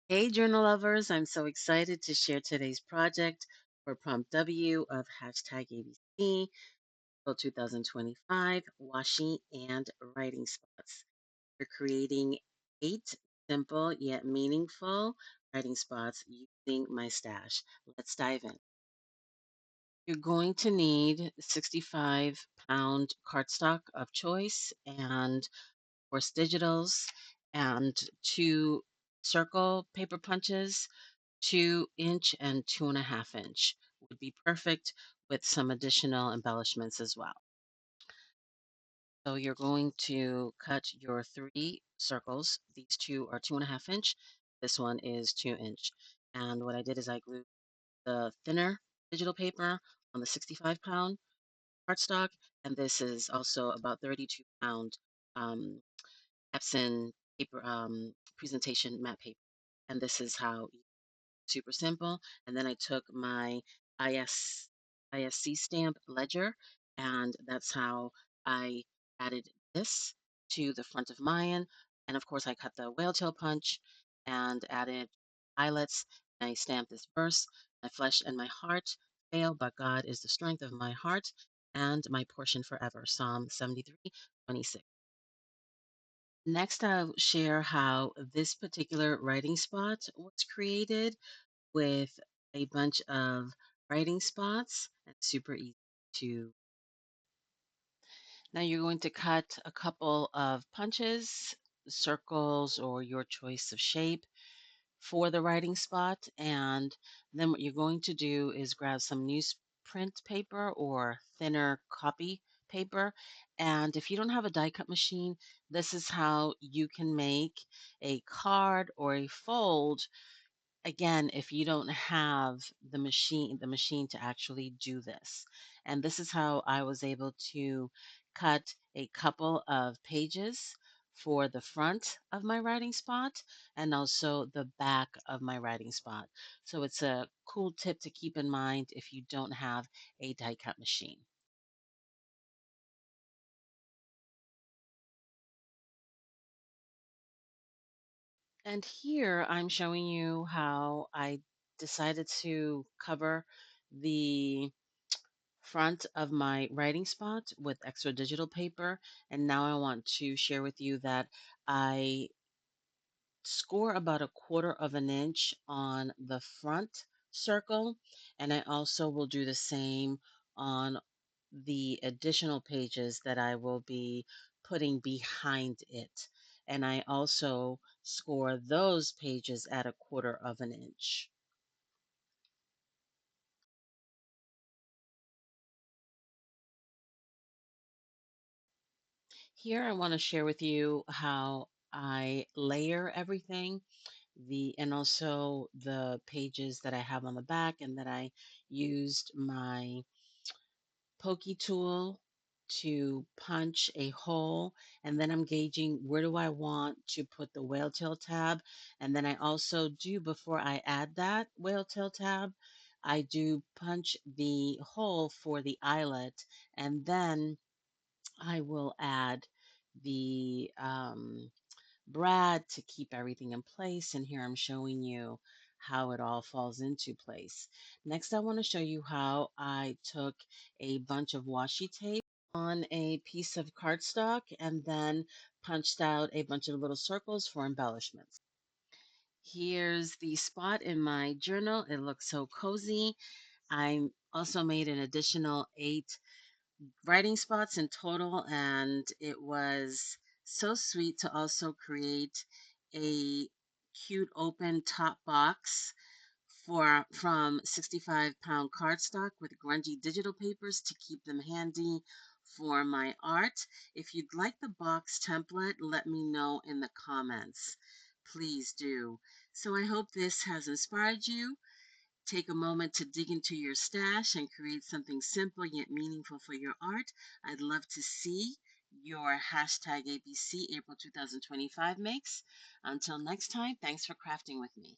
Hey, journal lovers, I'm so excited to share today's project for Prompt W of hashtag ABC for 2025 Washi and writing spots. We're creating 8 simple yet meaningful writing spots using my stash. Let's dive in. You're going to need 65-pound cardstock of choice and course digitals and 2 circle paper punches. 2-inch and 2.5-inch would be perfect with some additional embellishments as well. So you're going to cut your 3 circles. These two are 2.5-inch. This one is 2-inch. And what I did is I glued the thinner digital paper on the 65-pound cardstock, and this is also about 32-pound Epson paper presentation matte paper. And this is how super simple. And then I took my IS, ISC stamp ledger, and that's how I added this to the front of mine. And of course, I cut the whale tail punch and added eyelets. And I stamped this verse: my flesh and my heart fail, but God is the strength of my heart and my portion forever. Psalm 73:26. Next, I'll share how this particular writing spot was created with a bunch of writing spots and super easy to. Now you're going to cut a couple of punches, circles, or your choice of shape for the writing spot. And then what you're going to do is grab some newsprint paper or thinner copy paper. And if you don't have a die cut machine, this is how you can make a card or a fold. Again, if you don't have the machine to actually do this. And this is how I was able to cut a couple of pages for the front of my writing spot and also the back of my writing spot. So it's a cool tip to keep in mind if you don't have a die cut machine. And here I'm showing you how I decided to cover the front of my writing spot with extra digital paper. And now I want to share with you that I score about a quarter of an inch on the front circle. And I also will do the same on the additional pages that I will be putting behind it. And I also score those pages at a quarter of an inch. Here I want to share with you how I layer everything, the and also the pages that I have on the back, and that I used my pokey tool to punch a hole, and then I'm gauging where do I want to put the whale tail tab. And then I also do, before I add that whale tail tab, I do punch the hole for the eyelet, and then I will add the brad to keep everything in place. And here I'm showing you how it all falls into place. Next, I want to show you how I took a bunch of washi tape on a piece of cardstock and then punched out a bunch of little circles for embellishments. Here's the spot in my journal. It looks so cozy. I also made an additional 8 writing spots in total, and it was so sweet to also create a cute open top box from 65-pound cardstock with grungy digital papers to keep them handy for my art. If you'd like the box template, let me know in the comments. Please do. So I hope this has inspired you. Take a moment to dig into your stash and create something simple yet meaningful for your art. I'd love to see your hashtag ABC April 2025 makes. Until next time, thanks for crafting with me.